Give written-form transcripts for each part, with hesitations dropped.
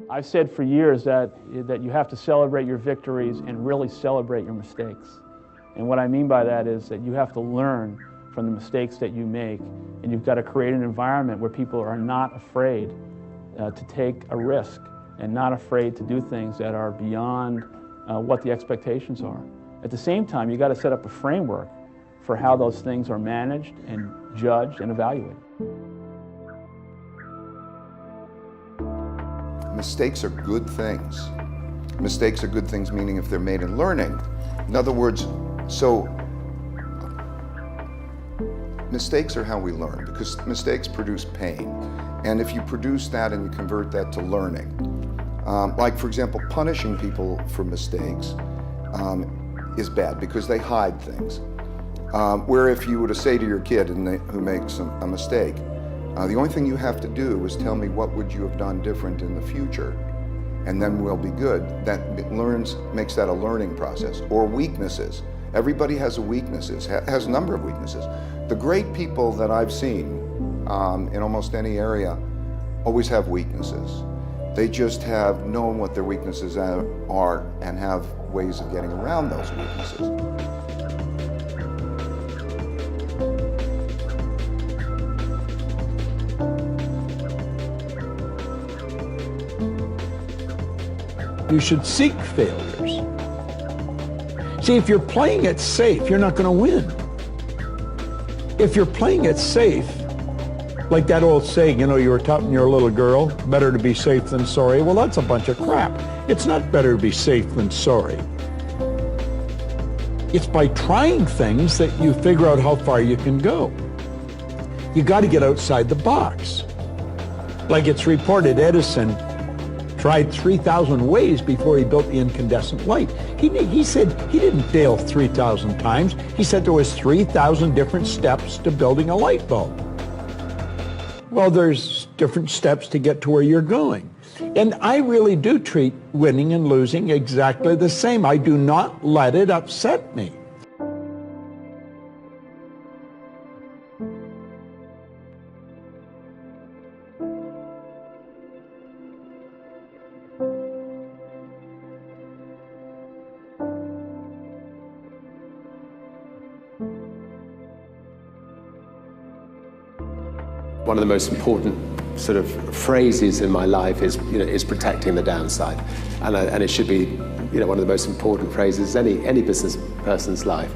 I've said for years that you have to celebrate your victories and really celebrate your mistakes. And what I mean by that is that you have to learn from the mistakes that you make, and you've got to create an environment where people are not afraid to take a risk and not afraid to do things that are beyond what the expectations are. At the same time, you've got to set up a framework for how those things are managed and judged and evaluated. Mistakes are good things. Mistakes are good things, meaning if they're made in learning. In other words, mistakes are how we learn, because mistakes produce pain. And if you produce that and you convert that to learning, like for example, punishing people for mistakes is bad because they hide things. Where if you were to say to your kid who makes a mistake, the only thing you have to do is tell me what would you have done different in the future, and then we'll be good. That makes that a learning process. Or weaknesses. Everybody has has a number of weaknesses. The great people that I've seen in almost any area always have weaknesses. They just have known what their weaknesses are and have ways of getting around those weaknesses. You should seek failures. See, if you're playing it safe, you're not going to win. If you're playing it safe, like that old saying, you know, you were taught when you're a little girl, better to be safe than sorry. Well, that's a bunch of crap. It's not better to be safe than sorry. It's by trying things that you figure out how far you can go. You got to get outside the box. Like it's reported, Edison tried 3,000 ways before he built the incandescent light. He said he didn't fail 3,000 times. He said there was 3,000 different steps to building a light bulb. Well, there's different steps to get to where you're going. And I really do treat winning and losing exactly the same. I do not let it upset me. One of the most important sort of phrases in my life is protecting the downside, and it should be one of the most important phrases in any business person's life.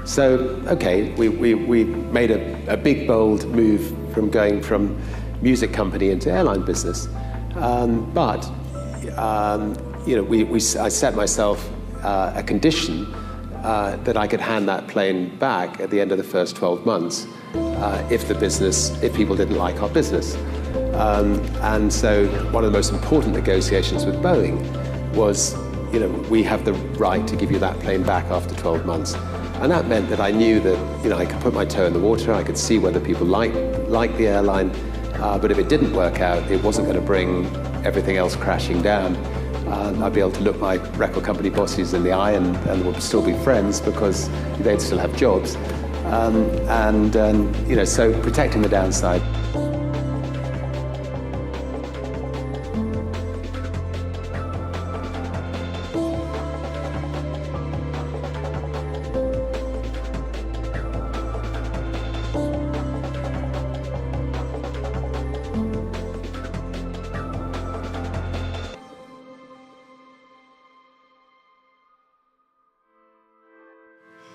So okay, we made a big bold move from going from music company into airline business, but I set myself a condition that I could hand that plane back at the end of the first 12 months. If people didn't like our business. And so one of the most important negotiations with Boeing was, we have the right to give you that plane back after 12 months. And that meant that I knew that, I could put my toe in the water, I could see whether people liked the airline, but if it didn't work out, it wasn't going to bring everything else crashing down. I'd be able to look my record company bosses in the eye and we'll still be friends because they'd still have jobs. So protecting the downside.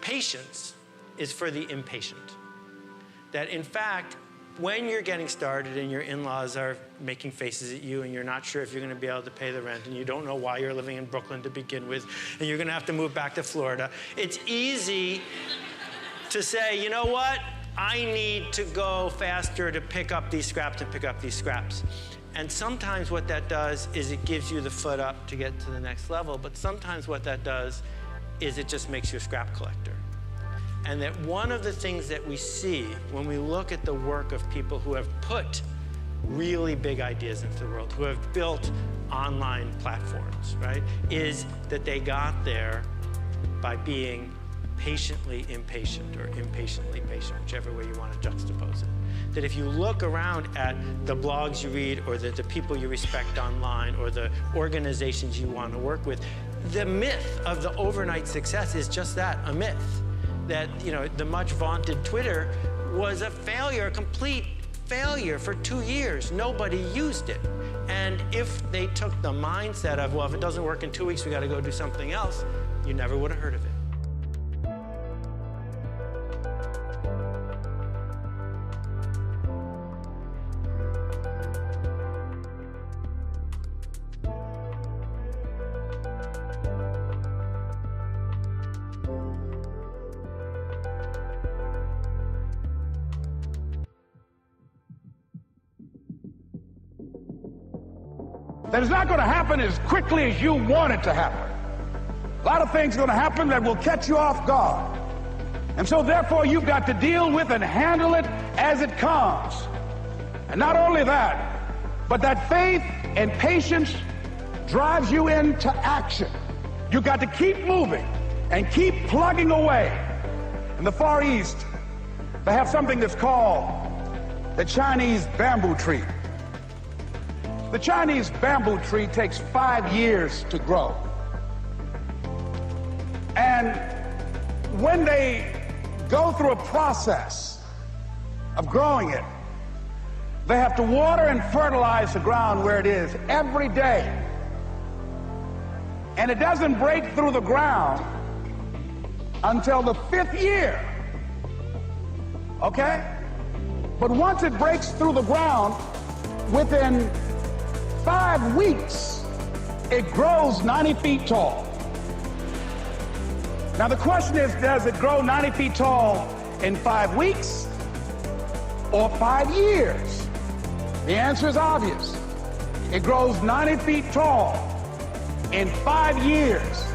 Patience is for the impatient. That in fact, when you're getting started and your in-laws are making faces at you and you're not sure if you're going to be able to pay the rent and you don't know why you're living in Brooklyn to begin with and you're going to have to move back to Florida, it's easy to say, you know what? I need to go faster to pick up these scraps and pick up these scraps. And sometimes what that does is it gives you the foot up to get to the next level, but sometimes what that does is it just makes you a scrap collector. And that one of the things that we see when we look at the work of people who have put really big ideas into the world, who have built online platforms, right, is that they got there by being patiently impatient or impatiently patient, whichever way you want to juxtapose it. That if you look around at the blogs you read or the people you respect online or the organizations you want to work with, the myth of the overnight success is just that, a myth. That, you know, the much vaunted Twitter was a failure, a complete failure for 2 years. Nobody used it. And if they took the mindset of, well, if it doesn't work in 2 weeks, we got to go do something else, you never would have heard of it. That it's not going to happen as quickly as you want it to happen. A lot of things are going to happen that will catch you off guard. And so therefore you've got to deal with and handle it as it comes. And not only that, but that faith and patience drives you into action. You've got to keep moving and keep plugging away. In the Far East, they have something that's called the Chinese bamboo tree. The Chinese bamboo tree takes 5 years to grow. And when they go through a process of growing it, they have to water and fertilize the ground where it is every day. And it doesn't break through the ground until the 5th year. Okay? But once it breaks through the ground, within 5 weeks, it grows 90 feet tall. Now the question is, does it grow 90 feet tall in 5 weeks or 5 years? The answer is obvious. It grows 90 feet tall in 5 years.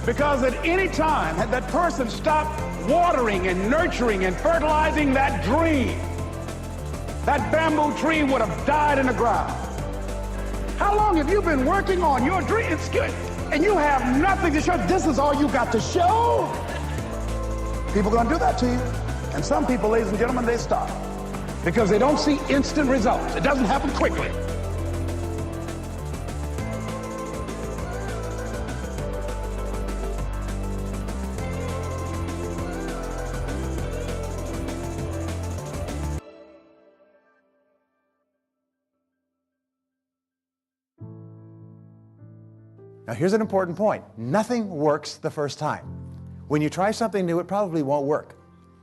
Because at any time, had that person stopped watering and nurturing and fertilizing that dream, that bamboo tree would have died in the ground. How long have you been working on your dream? It's good. And you have nothing to show. This is all you got to show. People are going to do that to you. And some people, ladies and gentlemen, they stop because they don't see instant results. It doesn't happen quickly. Now here's an important point. Nothing works the first time. When you try something new, it probably won't work.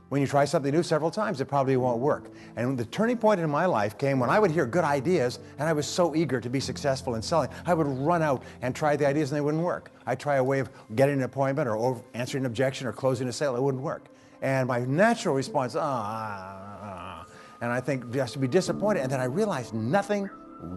When you try something new several times, it probably won't work. And the turning point in my life came when I would hear good ideas and I was so eager to be successful in selling. I would run out and try the ideas and they wouldn't work. I'd try a way of getting an appointment or answering an objection or closing a sale, it wouldn't work. And my natural response, and I think just to be disappointed. And then I realized nothing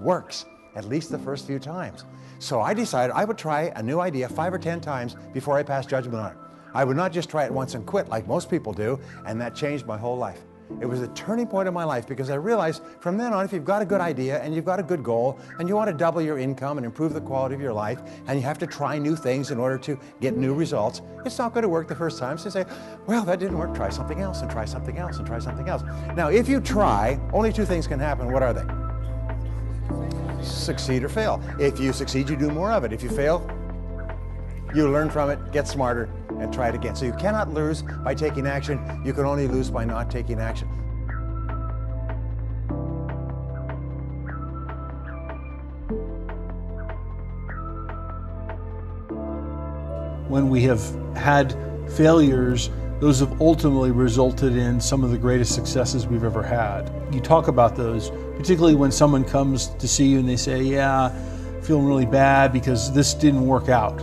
works, at least the first few times. So I decided I would try a new idea 5 or 10 times before I passed judgment on it. I would not just try it once and quit like most people do, and that changed my whole life. It was a turning point in my life because I realized from then on, if you've got a good idea and you've got a good goal and you want to double your income and improve the quality of your life and you have to try new things in order to get new results, it's not going to work the first time. So say, well, that didn't work, try something else and try something else and try something else. Now, if you try, only 2 things can happen. What are they? Succeed or fail. If you succeed, you do more of it. If you fail, you learn from it, get smarter, and try it again. So you cannot lose by taking action. You can only lose by not taking action. When we have had failures, those have ultimately resulted in some of the greatest successes we've ever had. You talk about those, particularly when someone comes to see you and they say, yeah, feeling really bad because this didn't work out.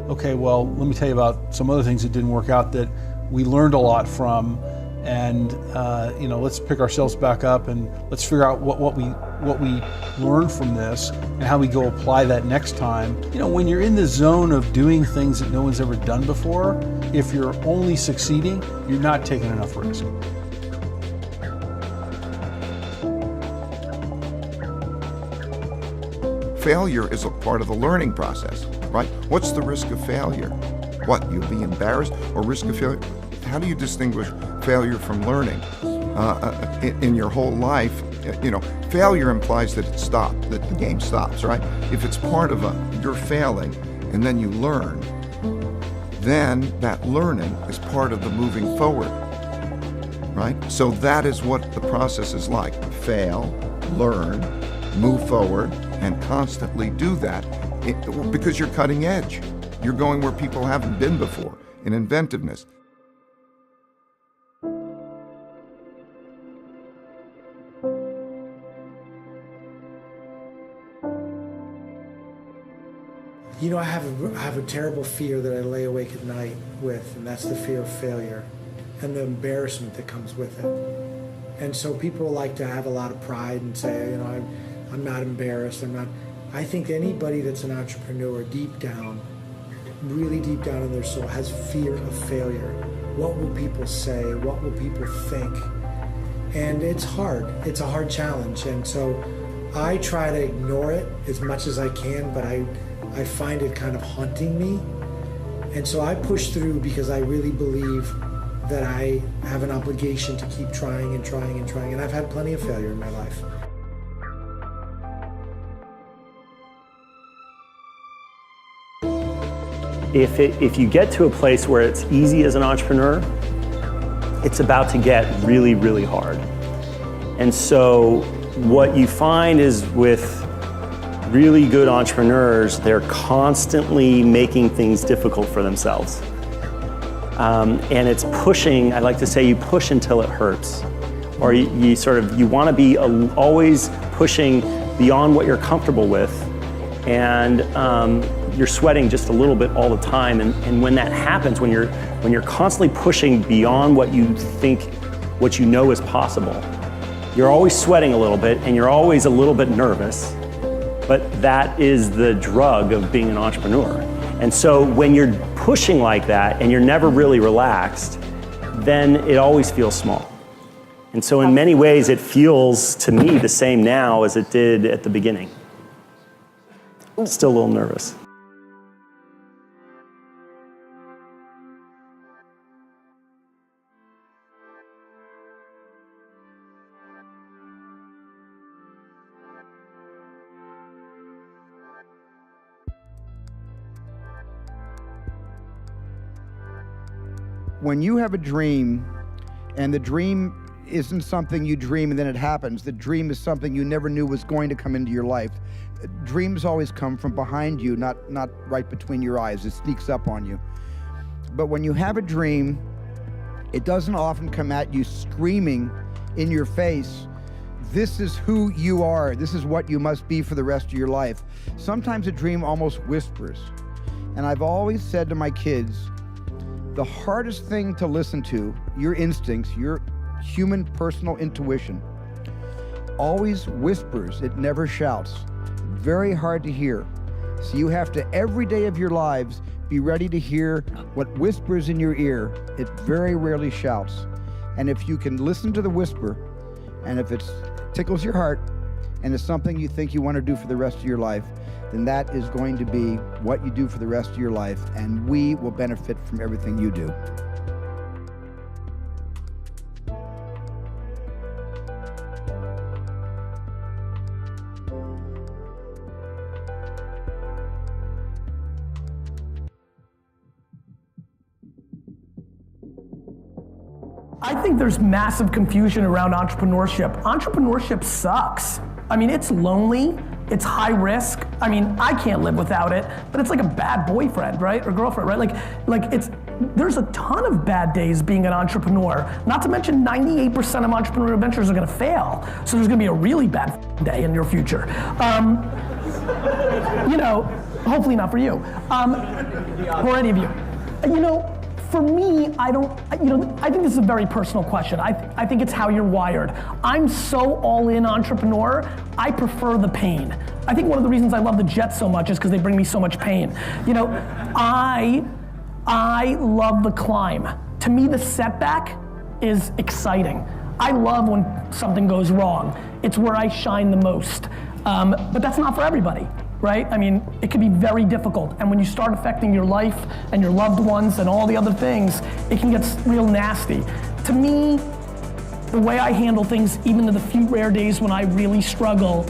Okay, well, let me tell you about some other things that didn't work out that we learned a lot from, and let's pick ourselves back up and let's figure out what we learned from this and how we go apply that next time. You know, when you're in the zone of doing things that no one's ever done before, if you're only succeeding, you're not taking enough risk. Failure is a part of the learning process, right? What's the risk of failure? What, you'll be embarrassed or risk of failure? How do you distinguish failure from learning? In your whole life, failure implies that it stopped, that the game stops, right? If it's part of you're failing and then you learn, then that learning is part of the moving forward, right? So that is what the process is like. Fail, learn, move forward, and constantly do that because you're cutting edge. You're going where people haven't been before in inventiveness. You know, I have a terrible fear that I lay awake at night with, and that's the fear of failure and the embarrassment that comes with it. And so people like to have a lot of pride and say, I'm not embarrassed, I think anybody that's an entrepreneur deep down, really deep down in their soul, has fear of failure. What will people say? What will people think? And it's hard. It's a hard challenge. And so I try to ignore it as much as I can, but I find it kind of haunting me. And so I push through because I really believe that I have an obligation to keep trying and trying and trying. And I've had plenty of failure in my life. If you get to a place where it's easy as an entrepreneur, it's about to get really, really hard. And so what you find is with really good entrepreneurs, they're constantly making things difficult for themselves. And it's pushing, I like to say, you push until it hurts. Or you want to be always pushing beyond what you're comfortable with. And you're sweating just a little bit all the time. And when that happens, when you're constantly pushing beyond what you think, what you know is possible, you're always sweating a little bit and you're always a little bit nervous. But that is the drug of being an entrepreneur. And so when you're pushing like that and you're never really relaxed, then it always feels small. And so in many ways, it feels to me the same now as it did at the beginning. I'm still a little nervous. When you have a dream, and the dream isn't something you dream and then it happens, the dream is something you never knew was going to come into your life. Dreams always come from behind you, not right between your eyes. It sneaks up on you. But when you have a dream, it doesn't often come at you screaming in your face, this is who you are, this is what you must be for the rest of your life. Sometimes a dream almost whispers. And I've always said to my kids, the hardest thing to listen to, your instincts, your human personal intuition, always whispers, it never shouts. Very hard to hear. So you have to, every day of your lives, be ready to hear what whispers in your ear. It very rarely shouts. And if you can listen to the whisper, and if it tickles your heart, and it's something you think you want to do for the rest of your life, then that is going to be what you do for the rest of your life, and we will benefit from everything you do. I think there's massive confusion around entrepreneurship. Entrepreneurship sucks. I mean, it's lonely, it's high risk. I mean, I can't live without it, but it's like a bad boyfriend, right? Or girlfriend, right? There's a ton of bad days being an entrepreneur. Not to mention 98% of entrepreneurial ventures are gonna fail. So there's gonna be a really bad day in your future. Hopefully not for you, or any of you. For me, I think this is a very personal question. I think it's how you're wired. I'm so all-in entrepreneur, I prefer the pain. I think one of the reasons I love the Jets so much is because they bring me so much pain. I love the climb. To me, the setback is exciting. I love when something goes wrong. It's where I shine the most. But that's not for everybody. right? I mean, it can be very difficult. And when you start affecting your life and your loved ones and all the other things, it can get real nasty. To me, the way I handle things, even in the few rare days when I really struggle,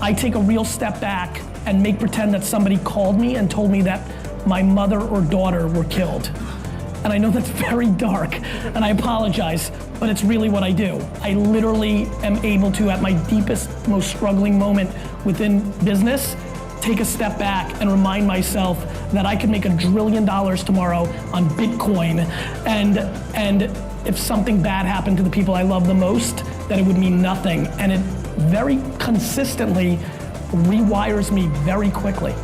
I take a real step back and make pretend that somebody called me and told me that my mother or daughter were killed. And I know that's very dark, and I apologize, but it's really what I do. I literally am able to, at my deepest, most struggling moment within business, take a step back and remind myself that I could make $1 trillion tomorrow on Bitcoin, and if something bad happened to the people I love the most, that it would mean nothing. And it very consistently rewires me very quickly.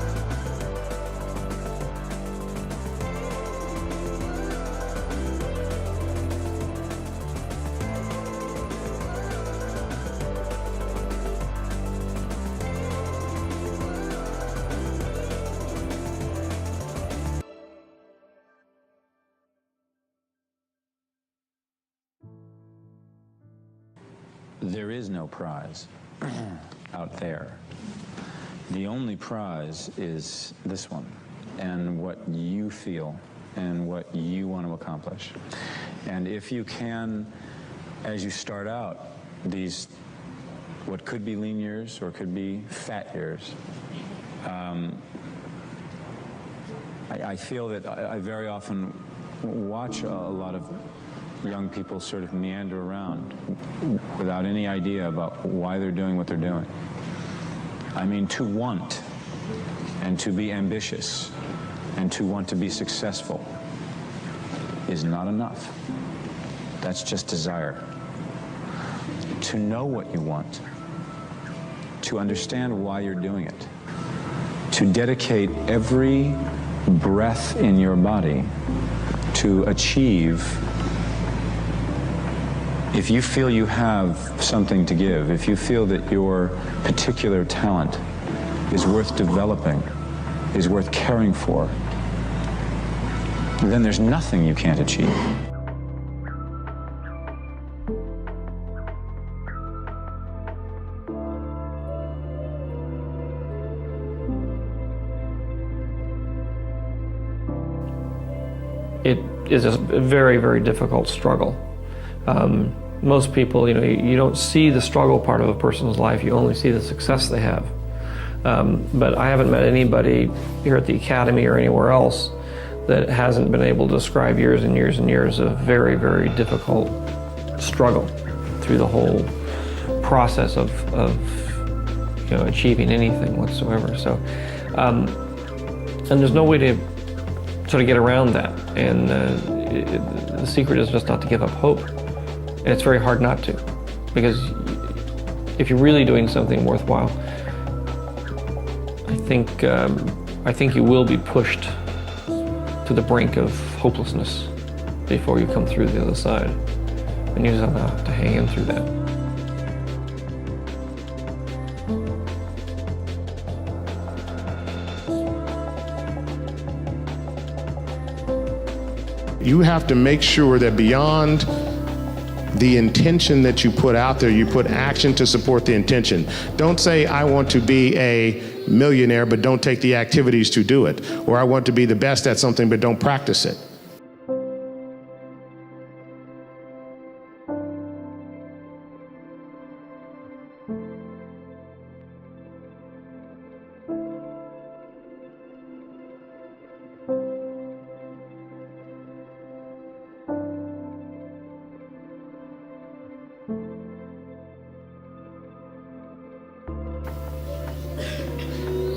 There is no prize out there. The only prize is this one, and what you feel and what you want to accomplish. And if you can, as you start out, these what could be lean years or could be fat years, I feel that I very often watch a lot of young people sort of meander around without any idea about why they're doing what they're doing. I mean, to want and to be ambitious and to want to be successful is not enough. That's just desire. To know what you want, to understand why you're doing it, to dedicate every breath in your body to achieve. If you feel you have something to give, if you feel that your particular talent is worth developing, is worth caring for, then there's nothing you can't achieve. It is a very, very difficult struggle. Most people, you don't see the struggle part of a person's life, you only see the success they have. But I haven't met anybody here at the Academy or anywhere else that hasn't been able to describe years and years and years of very, very difficult struggle through the whole process of achieving anything whatsoever. So, and there's no way to sort of get around that. And the secret is just not to give up hope. And it's very hard not to, because if you're really doing something worthwhile, I think you will be pushed to the brink of hopelessness before you come through the other side, and you just have to hang in through that. You have to make sure that beyond the intention that you put out there, you put action to support the intention. Don't say, I want to be a millionaire, but don't take the activities to do it. Or I want to be the best at something, but don't practice it.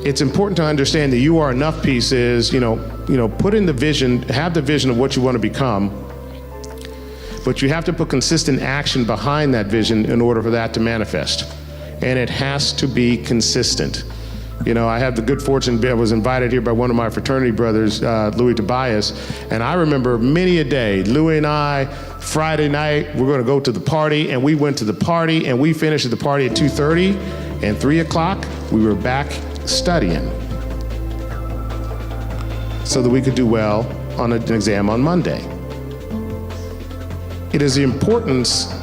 It's important to understand that you are enough pieces, put in the vision, have the vision of what you want to become, but you have to put consistent action behind that vision in order for that to manifest. And it has to be consistent. I had the good fortune, I was invited here by one of my fraternity brothers, Louis Tobias, and I remember many a day, Louis and I, Friday night, we're going to go to the party, and we went to the party, and we finished at the party at 2:30, and 3 o'clock, we were back studying so that we could do well on an exam on Monday. It is the importance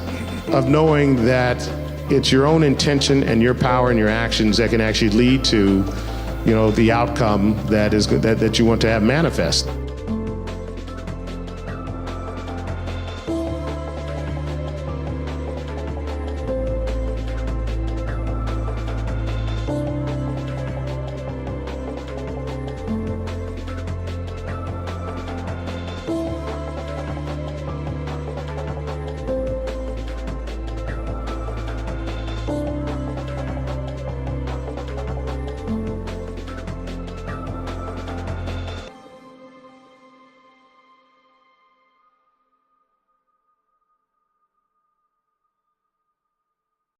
of knowing that it's your own intention and your power and your actions that can actually lead to the outcome that you want to have manifest.